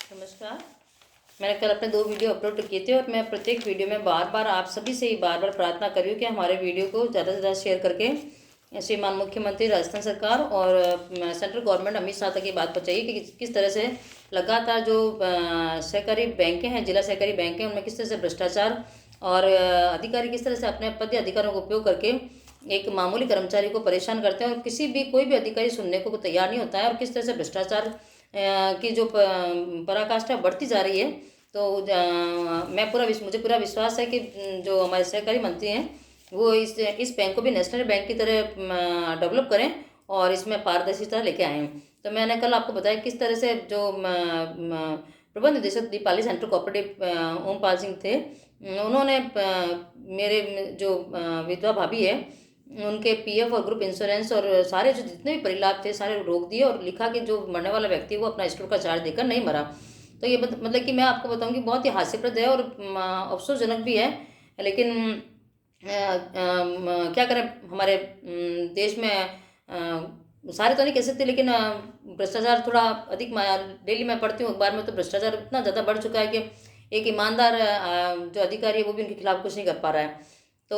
नमस्कार। मैंने कल अपने 2 वीडियो अपलोड किए थे और मैं प्रत्येक वीडियो में बार-बार आप सभी से ही बार-बार प्रार्थना कर रही हूँ कि हमारे वीडियो को ज़्यादा से ज़्यादा शेयर करके श्रीमान मुख्यमंत्री राजस्थान सरकार और सेंट्रल गवर्नमेंट अमित शाह तक ये बात पहुँचाइए कि किस तरह से लगातार जो सहकारी बैंकें हैं, जिला सहकारी बैंक हैं, उनमें किस तरह से भ्रष्टाचार और अधिकारी किस तरह से अपने पद अधिकारों का उपयोग करके एक मामूली कर्मचारी को परेशान करते हैं और कोई भी अधिकारी सुनने को तैयार नहीं होता है और किस तरह से भ्रष्टाचार की जो पराकाष्ठा बढ़ती जा रही है। तो मुझे पूरा विश्वास है कि जो हमारे सहकारी मंत्री हैं वो इस बैंक को भी नेशनल बैंक की तरह डेवलप करें और इसमें पारदर्शिता लेके आएँ। तो मैंने कल आपको बताया किस तरह से जो प्रबंध निदेशक दीपाली सेंट्रल कोऑपरेटिव ओमपाल सिंह थे, उन्होंने मेरे जो विधवा भाभी है उनके पीएफ और ग्रुप इंश्योरेंस और सारे जो जितने भी परिलाभ थे सारे रोक दिए और लिखा कि जो मरने वाला व्यक्ति है वो अपना स्टोर का चार्ज देकर नहीं मरा। तो ये मतलब कि मैं आपको बताऊंगी बहुत ही हास्यप्रद है और अफसोसजनक भी है। लेकिन क्या करें, हमारे देश में सारे तो नहीं कह सकते, लेकिन भ्रष्टाचार थोड़ा अधिक डेली मैं पढ़ती हूँ अखबार में, तो भ्रष्टाचार इतना ज़्यादा बढ़ चुका है कि एक ईमानदार जो अधिकारी है वो भी उनके खिलाफ कुछ नहीं कर पा रहा है। तो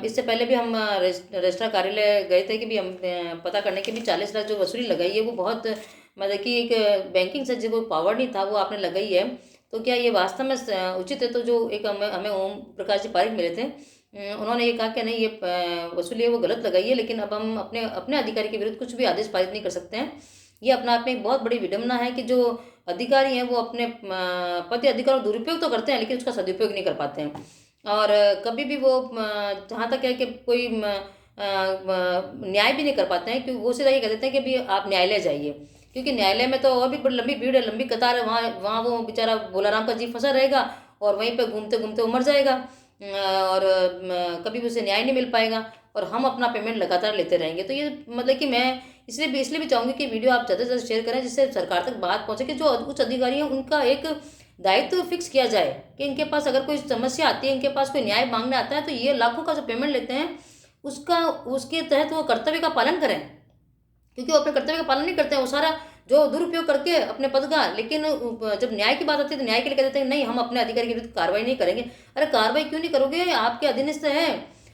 इससे पहले भी हम रजिस्ट्रार कार्यालय गए थे कि भी हम पता करने के भी 40 लाख जो वसूली लगाई है वो बहुत मतलब कि एक बैंकिंग से जो पावर नहीं था वो आपने लगाई है, तो क्या ये वास्तव में उचित है? तो जो एक हमें ओम प्रकाश जी पारिक मिले थे, उन्होंने ये कहा कि नहीं, ये वसूली है वो गलत लगाई है, लेकिन अब हम अपने अपने अधिकारी के विरुद्ध कुछ भी आदेश पारित नहीं कर सकते हैं। ये अपना आप में एक बहुत बड़ी विडम्बना है कि जो अधिकारी हैं वो अपने पद अधिकार दुरुपयोग तो करते हैं लेकिन उसका सदुपयोग नहीं कर पाते हैं। और कभी भी वो जहाँ तक है कि कोई न्याय भी नहीं कर पाते हैं, क्योंकि वो सीधा ये कह देते हैं कि भी आप न्यायालय जाइए, क्योंकि न्यायालय में तो और भी बड़ी लंबी भीड़ है, लंबी कतार है, वहाँ वहाँ वो बेचारा भोलाराम का जीव फंसा रहेगा और वहीं पे घूमते घूमते वो मर जाएगा और कभी भी उसे न्याय नहीं मिल पाएगा और हम अपना पेमेंट लगातार लेते रहेंगे। तो ये मतलब कि मैं इसलिए भी चाहूँगी कि वीडियो आप ज़्यादा से ज़्यादा शेयर करें जिससे सरकार तक बात पहुँचे कि जो उच्च अधिकारी हैं उनका एक दायित्व फिक्स किया जाए कि इनके पास अगर कोई समस्या आती है, इनके पास कोई न्याय मांगने आता है, तो ये लाखों का जो पेमेंट लेते हैं उसका उसके तहत वो कर्तव्य का पालन करें, क्योंकि वो अपने कर्तव्य का पालन नहीं करते हैं, वो सारा जो दुरुपयोग करके अपने पद का। लेकिन जब न्याय की बात आती है तो न्याय के लिए कह देते हैं नहीं, हम अपने अधिकारी के विरुद्ध कार्रवाई नहीं करेंगे। अरे कार्रवाई क्यों नहीं करोगे? आपके अधीनस्थ है,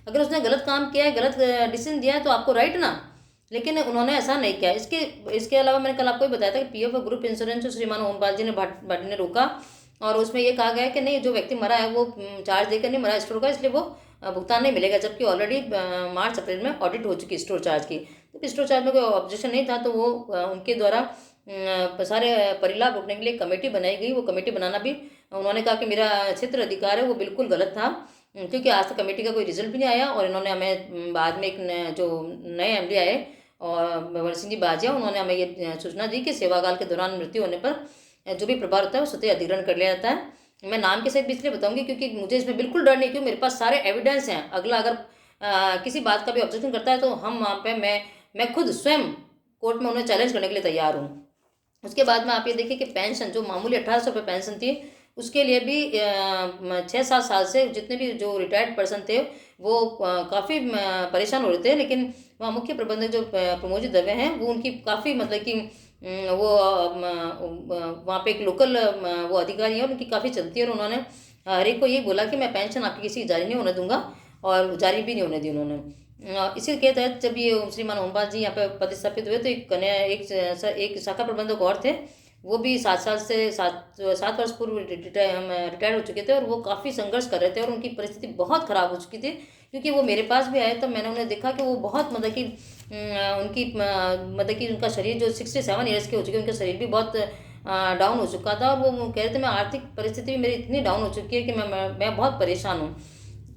अगर उसने गलत काम किया है, गलत डिसीजन दिया है तो आपको राइट ना। लेकिन उन्होंने ऐसा नहीं किया। इसके इसके अलावा मैंने कल आपको भी बताया था कि पीएफ और ग्रुप इंश्योरेंस जो श्रीमान ओमपाल जी ने भाटी ने रोका और उसमें ये कहा गया है कि नहीं, जो व्यक्ति मरा है वो चार्ज देकर नहीं मरा स्टोर का, इसलिए वो भुगतान नहीं मिलेगा, जबकि ऑलरेडी मार्च अप्रैल में ऑडिट हो चुकी स्टोर चार्ज की। तो स्टोर चार्ज में कोई ऑब्जेक्शन नहीं था, तो वो उनके द्वारा सारे परिलाभ रोकने के लिए कमेटी बनाई गई। वो कमेटी बनाना भी उन्होंने कहा कि मेरा क्षेत्र अधिकार है, वो बिल्कुल गलत था, क्योंकि आज तक कमेटी का कोई रिजल्ट भी नहीं आया। और इन्होंने हमें बाद में जो नए एमडी आए और भंवर सिंह जी बाजिया, उन्होंने हमें ये सूचना दी कि सेवाकाल के दौरान मृत्यु होने पर जो भी प्रभार होता है वो स्वतः अधिग्रहण कर लिया जाता है। मैं नाम के सहित भी इसलिए बताऊंगी क्योंकि मुझे इसमें बिल्कुल डर नहीं, क्योंकि मेरे पास सारे एविडेंस हैं। अगला अगर किसी बात का भी ऑब्जेक्शन करता है तो हम वहाँ पे मैं खुद स्वयं कोर्ट में उन्हें चैलेंज करने के लिए तैयार हूँ। उसके बाद में आप ये देखिए कि पेंशन जो मामूली 1800 रुपये पेंशन थी, उसके लिए भी 6-7 साल से जितने भी जो रिटायर्ड पर्सन थे वो काफ़ी परेशान हो रहे थे। लेकिन वहाँ मुख्य प्रबंधक जो प्रमोद जी दवे हैं वो उनकी काफ़ी मतलब कि वो वहाँ पे एक लोकल वो अधिकारी हैं, उनकी काफ़ी चलती है और उन्होंने हर एक को यही बोला कि मैं पेंशन आपकी किसी की जारी नहीं होने दूंगा और जारी भी नहीं होने दी उन्होंने। इसी के तहत जब ये श्रीमान ओमपाल जी यहाँ पे पदस्थापित हुए तो एक शाखा प्रबंधक और थे, वो भी 7 वर्ष पूर्व रिटायर हो चुके थे और वो काफ़ी संघर्ष कर रहे थे और उनकी परिस्थिति बहुत ख़राब हो चुकी थी। क्योंकि वो मेरे पास भी आए तब मैंने उन्हें देखा कि वो बहुत मतलब कि उनकी मतलब कि उनका शरीर जो 67 ईयर्स के हो चुके, उनका शरीर भी बहुत डाउन हो चुका था और वो कह रहे थे मैं आर्थिक परिस्थिति भी मेरी इतनी डाउन हो चुकी है कि मैं बहुत परेशान हूँ।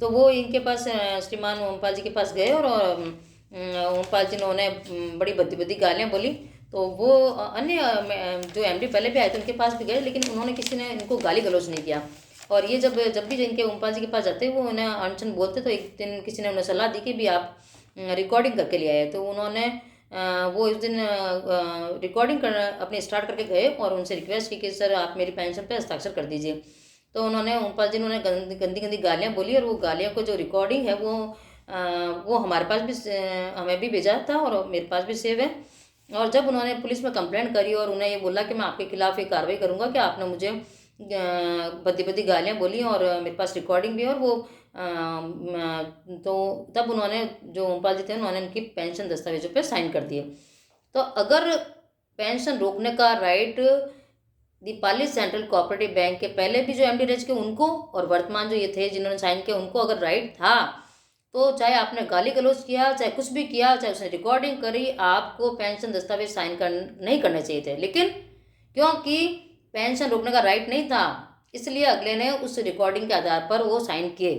तो वो इनके पास श्रीमान ओमपाल जी के पास गए और ओमपाल जी ने उन्हें बड़ी भद्दी भद्दी गालियाँ बोली। तो वो अन्य जो एमडी पहले भी आए थे उनके पास भी गए, लेकिन उन्होंने किसी ने इनको गाली गलौज नहीं किया। और ये जब जब भी इनके ओमपाल जी के पास जाते वो उन्हें अनशन बोलते, तो एक दिन किसी ने उन्हें सलाह दी कि भी आप रिकॉर्डिंग करके ले आए। तो उन्होंने वो इस दिन रिकॉर्डिंग कर अपने स्टार्ट करके गए और उनसे रिक्वेस्ट की कि सर आप मेरी पेंशन पे हस्ताक्षर कर दीजिए। तो उन्होंने ओमपाल जी ने गंदी गंदी गंदी गालियाँ बोली और वो गालियों को जो रिकॉर्डिंग है वो हमारे पास भी हमें भी भेजा था और मेरे पास भी सेव है। और जब उन्होंने पुलिस में कंप्लेंट करी और उन्हें ये बोला कि मैं आपके खिलाफ ये कार्रवाई करूंगा कि आपने मुझे बद्दी बद्दी गालियाँ बोली और मेरे पास रिकॉर्डिंग भी है, और वो तो तब उन्होंने जो ओमपाल जी थे उन्होंने उनकी पेंशन दस्तावेजों पे साइन कर दिए। तो अगर पेंशन रोकने का right Deepali central cooperative bank के पहले भी जो एमडी रह चुके उनको और वर्तमान जो ये थे जिन्होंने साइन किया उनको अगर राइट था, तो चाहे आपने गाली गलौज किया, चाहे कुछ भी किया, चाहे उसने रिकॉर्डिंग करी, आपको पेंशन दस्तावेज साइन नहीं करने चाहिए थे। लेकिन क्योंकि पेंशन रोकने का राइट नहीं था, इसलिए अगले ने उस रिकॉर्डिंग के आधार पर वो साइन किए।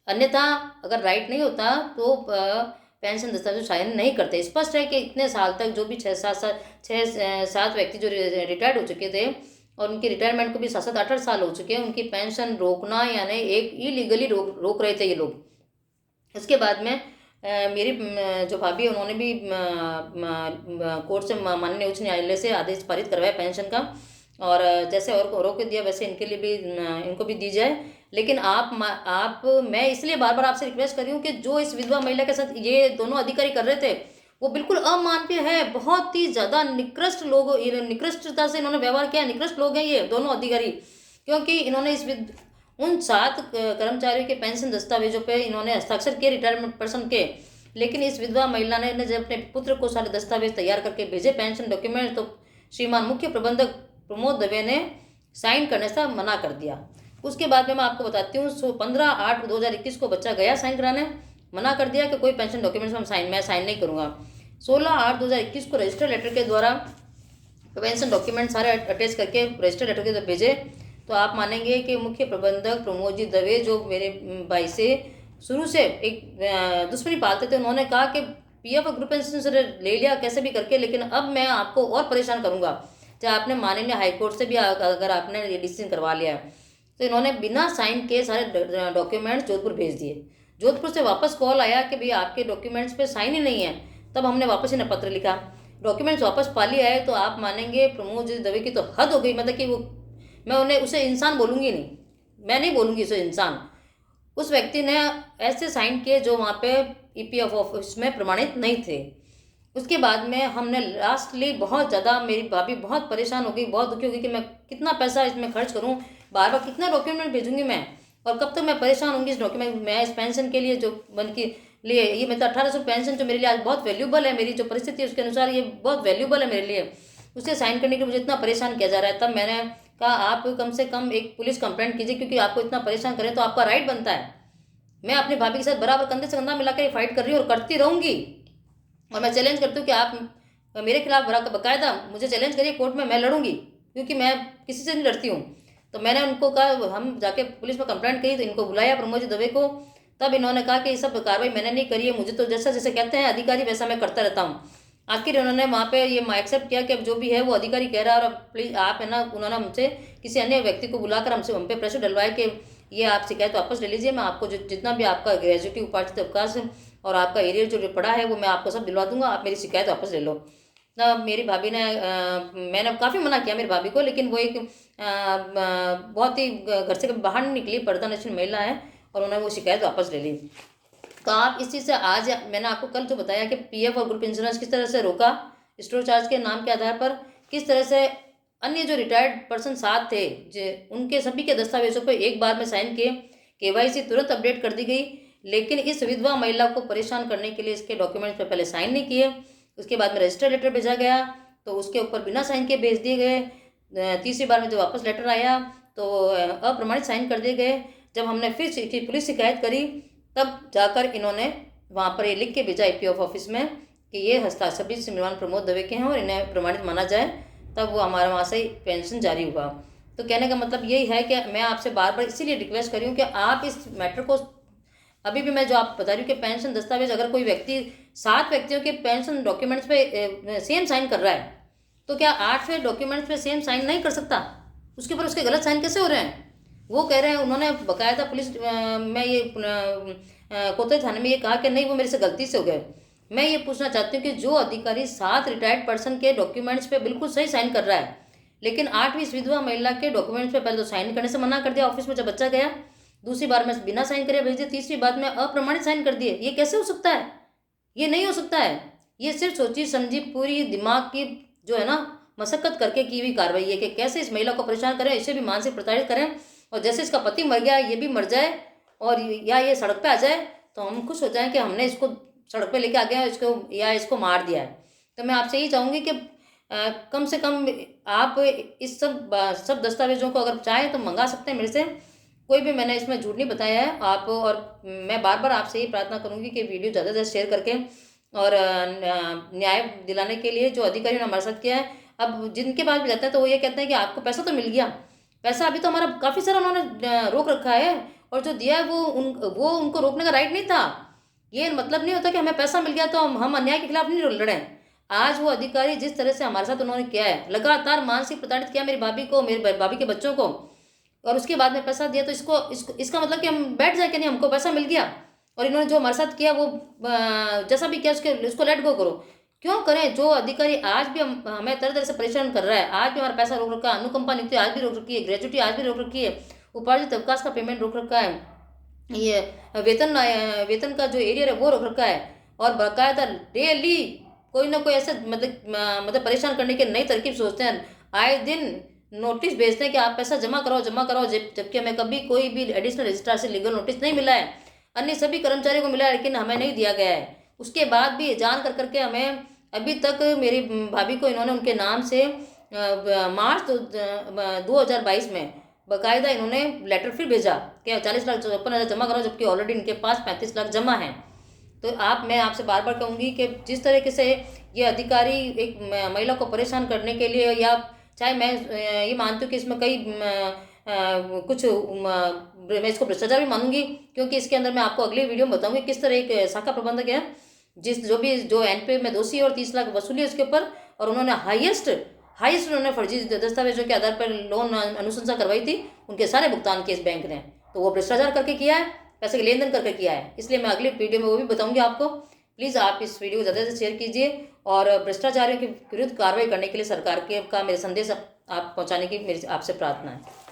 अन्यथा अगर राइट नहीं होता तो पेंशन दस्तावेज साइन नहीं करते। स्पष्ट है कि इतने साल तक जो भी 6-7 व्यक्ति जो रिटायर्ड हो चुके थे और उनकी रिटायरमेंट को भी 7-8 साल हो चुके हैं, उनकी पेंशन रोकना यानी एक इलीगली रोक रहे थे ये लोग। उसके बाद में मेरी जो भाभी है उन्होंने भी कोर्ट से माननीय उच्च न्यायालय से आदेश पारित करवाया पेंशन का, और जैसे और को रोक दिया वैसे इनके लिए भी इनको भी दी जाए। लेकिन आप मैं इसलिए बार बार आपसे रिक्वेस्ट कर रही हूँ कि जो इस विधवा महिला के साथ ये दोनों अधिकारी कर रहे थे वो बिल्कुल अमानवीय है। बहुत ही ज़्यादा निकृष्ट लोग, निकृष्टता से इन्होंने व्यवहार किया। निकृष्ट लोग हैं ये दोनों अधिकारी, क्योंकि इन्होंने उन 7 कर्मचारियों के पेंशन दस्तावेजों पे इन्होंने हस्ताक्षर किए रिटायरमेंट पर्सन के, लेकिन इस विधवा महिला ने जब अपने पुत्र को सारे दस्तावेज तैयार करके भेजे पेंशन डॉक्यूमेंट, तो श्रीमान मुख्य प्रबंधक प्रमोद दवे ने साइन करने से मना कर दिया। उसके बाद में मैं आपको बताती हूँ 15/8/2021 को बच्चा गया साइन कराने, मना कर दिया कि कोई पेंशन डॉक्यूमेंट्स मैं साइन नहीं करूँगा। 16/8/2021 को रजिस्टर लेटर के द्वारा पेंशन डॉक्यूमेंट सारे अटैच करके रजिस्टर लेटर के भेजे। तो आप मानेंगे कि मुख्य प्रबंधक प्रमोद जी दवे जो मेरे भाई से शुरू से एक दुश्मनी पालते थे, उन्होंने कहा कि पीएफ ग्रुप पेंशन से ले लिया कैसे भी करके, लेकिन अब मैं आपको और परेशान करूंगा। चाहे आपने माननीय हाईकोर्ट से भी अगर आपने ये डिसीजन करवा लिया है, तो इन्होंने बिना साइन के सारे डॉक्यूमेंट्स जोधपुर भेज दिए। जोधपुर से वापस कॉल आया कि भैया आपके डॉक्यूमेंट्स पे साइन ही नहीं है। तब हमने वापस इन्हें पत्र लिखा, डॉक्यूमेंट्स वापस पा लिया है। तो आप मानेंगे प्रमोद जी दवे की तो हद हो गई, मतलब कि वो मैं उन्हें उसे इंसान बोलूँगी नहीं, मैं नहीं बोलूँगी उसे इंसान। उस व्यक्ति ने ऐसे साइन किए जो वहाँ पे ईपीएफ ऑफिस में प्रमाणित नहीं थे। उसके बाद में हमने लास्टली बहुत ज़्यादा, मेरी भाभी बहुत परेशान हो गई, बहुत दुखी हो गई कि मैं कितना पैसा इसमें खर्च करूँ, बार बार कितना डॉक्यूमेंट भेजूंगी मैं, और कब तक मैं परेशान होंगी इस डॉक्यूमेंट। मैं इस पेंशन के लिए जो मन की लिए ये मतलब 1800 पेंशन जो मेरे लिए आज बहुत वैल्यूबल है, मेरी जो परिस्थिति है उसके अनुसार ये बहुत वैल्यूबल है मेरे लिए, उसे साइन करने के लिए मुझे इतना परेशान किया जा रहा है। तब मैंने कहा आप कम से कम एक पुलिस कंप्लेंट कीजिए, क्योंकि आपको इतना परेशान करें तो आपका राइट बनता है। मैं अपनी भाभी के साथ बराबर कंधे से कंधा मिलाकर फाइट कर रही हूँ और करती रहूँगी। और मैं चैलेंज करती हूँ कि आप मेरे खिलाफ बाकायदा मुझे चैलेंज करिए कोर्ट में, मैं लड़ूंगी, क्योंकि मैं किसी से नहीं लड़ती हूँ। तो मैंने उनको कहा, हम जाके पुलिस में कंप्लेंट की, तो इनको बुलाया प्रमोद जी दवे को। तब इन्होंने कहा कि ये सब कार्रवाई मैंने नहीं करी है, मुझे तो जैसा जैसे कहते हैं अधिकारी वैसा मैं करता रहता हूँ। आखिर उन्होंने वहाँ पे ये एक्सेप्ट किया कि अब जो भी है वो अधिकारी कह रहा है, और प्लीज़ आप है ना, उन्होंने हमसे किसी अन्य व्यक्ति को बुलाकर हम पे प्रेशर डलवाया कि ये आप शिकायत वापस ले लीजिए, मैं आपको जितना भी आपका ग्रेजुएटी उपार्जित अवकाश और आपका एरियर जो पड़ा है वो मैं आपको सब दिलवा दूंगा, आप मेरी शिकायत वापस ले लो। ना मेरी भाभी ने मैंने काफ़ी मना किया मेरी भाभी को, लेकिन वो एक बहुत ही घर से कभी बाहर नहीं निकली, पर्दानशील महिला है, और उन्होंने वो शिकायत वापस ले ली। तो आप इस चीज़ से आज मैंने आपको कल जो बताया कि पीएफ और ग्रुप इंश्योरेंस किस तरह से रोका, स्टोर चार्ज के नाम के आधार पर, किस तरह से अन्य जो रिटायर्ड पर्सन साथ थे उनके सभी के दस्तावेजों पर एक बार में साइन किए, केवाईसी तुरंत अपडेट कर दी गई। लेकिन इस विधवा महिला को परेशान करने के लिए इसके डॉक्यूमेंट्स पे पहले साइन नहीं किए, उसके बाद में रजिस्टर लेटर भेजा गया तो उसके ऊपर बिना साइन के भेज दिए गए। तीसरी बार में जब वापस लेटर आया तो अप्रमाणित साइन कर दिए गए। जब हमने फिर पुलिस शिकायत करी तब जाकर इन्होंने वहाँ पर ये लिख के भेजा ईपीएफ ऑफिस में कि ये हस्ताक्षर श्रीमान प्रमोद दवे के हैं और इन्हें प्रमाणित माना जाए, तब वो हमारे वहाँ से पेंशन जारी हुआ। तो कहने का मतलब यही है कि मैं आपसे बार बार इसीलिए रिक्वेस्ट कर रही हूँ कि आप इस मैटर को, अभी भी मैं जो आप बता रही हूँ कि पेंशन दस्तावेज अगर कोई व्यक्ति 7 व्यक्तियों के पेंशन डॉक्यूमेंट्स पे सेम साइन कर रहा है, तो क्या 8वें डॉक्यूमेंट्स पे सेम साइन नहीं कर सकता? उसके ऊपर उसके गलत साइन कैसे हो रहे हैं? वो कह रहे हैं, उन्होंने बकायदा पुलिस में ये कोतवाली थाने में ये कहा कि नहीं वो मेरे से गलती से हो गए। मैं ये पूछना चाहती हूँ कि जो अधिकारी 7 रिटायर्ड पर्सन के डॉक्यूमेंट्स पे बिल्कुल सही साइन कर रहा है, लेकिन 8वीं विधवा महिला के डॉक्यूमेंट्स पे पहले तो साइन करने से मना कर दिया ऑफिस में जब बच्चा गया, दूसरी बार में बिना साइन करे भेज दिए, तीसरी बार में अप्रमाणित साइन कर दिए, ये कैसे हो सकता है? ये नहीं हो सकता है। ये सिर्फ सोची समझी पूरी दिमाग की जो है ना मशक्कत करके की हुई कार्रवाई है कि कैसे इस महिला को परेशान करें, इसे भी मानसिक प्रताड़ित करें, और जैसे इसका पति मर गया ये भी मर जाए और या ये सड़क पे आ जाए तो हम खुश हो जाएं कि हमने इसको सड़क पे लेके आ गया इसको या इसको मार दिया है। तो मैं आपसे यही चाहूँगी कि कम से कम आप इस सब दस्तावेज़ों को अगर चाहें तो मंगा सकते हैं मेरे से। कोई भी मैंने इसमें झूठ नहीं बताया है आप, और मैं बार बार आपसे ये प्रार्थना करूँगी कि वीडियो ज़्यादा से ज़्यादा शेयर करके और न्याय दिलाने के लिए जो अधिकारियों ने हमारे साथ किया है। अब जिनके पास भी जाते हैं तो वो ये कहते हैं कि आपको पैसा तो मिल गया, पैसा अभी तो हमारा काफ़ी सारा उन्होंने रोक रखा है, और जो दिया है वो उनको रोकने का राइट नहीं था। ये मतलब नहीं होता कि हमें पैसा मिल गया तो हम अन्याय के खिलाफ नहीं लड़ें। आज वो अधिकारी जिस तरह से हमारे साथ उन्होंने किया है, लगातार मानसिक प्रताड़ित किया मेरी भाभी को, मेरे भाभी के बच्चों को, और उसके बाद में पैसा दिया, तो इसका मतलब कि हम बैठ जाए कि नहीं हमको पैसा मिल गया। और इन्होंने जो हमारे साथ किया वो जैसा भी किया उसको लेट गो करो। क्यों करें? जो अधिकारी आज भी हमें तरह तरह से परेशान कर रहा है, आज भी हमारा पैसा रोक रखा है, अनुकंपा नियुक्ति आज भी रोक रखी है, ग्रेजुटी आज भी रोक रखी है, उपार्जित अवकाश का पेमेंट रोक रखा है, ये वेतन का जो एरियर है वो रोक रखा है, और बाकायदा डेली कोई ना कोई ऐसे मतलब परेशान करने के नई तरकीब सोचते हैं। आए दिन नोटिस भेजते हैं कि आप पैसा जमा कराओ, जबकि हमें कभी कोई भी एडिशनल रजिस्ट्रार से लीगल नोटिस नहीं मिला है। अन्य सभी कर्मचारियों को मिला है लेकिन हमें नहीं दिया गया है। उसके बाद भी जान कर करके हमें अभी तक मेरी भाभी को इन्होंने उनके नाम से मार्च 2022 में बाकायदा इन्होंने लेटर फिर भेजा कि 40,54,000 जमा करो, जबकि ऑलरेडी इनके पास 35 लाख जमा है। तो मैं आपसे बार बार कहूँगी कि जिस तरीके से ये अधिकारी एक महिला को परेशान करने के लिए, या चाहे मैं ये मानती हूँ कि इसमें कई कुछ मैं इसको भ्रष्टाचार भी मानूंगी, क्योंकि इसके अंदर मैं आपको अगली वीडियो में बताऊंगी किस तरह एक शाखा प्रबंधक है जो एनपीए में दोषी है और 30 लाख वसूली है उसके ऊपर, और उन्होंने हाईएस्ट उन्होंने फर्जी दस्तावेजों के आधार पर लोन अनुशंसा करवाई थी, उनके सारे भुगतान किए इस बैंक ने। तो वो भ्रष्टाचार करके किया है, पैसे के लेन देन करके किया है। इसलिए मैं अगली वीडियो में वो भी बताऊंगी आपको। प्लीज़ आप इस वीडियो को ज़्यादा से शेयर कीजिए, और भ्रष्टाचारियों के विरुद्ध कार्रवाई करने के लिए सरकार का मेरे संदेश आप पहुंचाने की मेरी आपसे प्रार्थना है।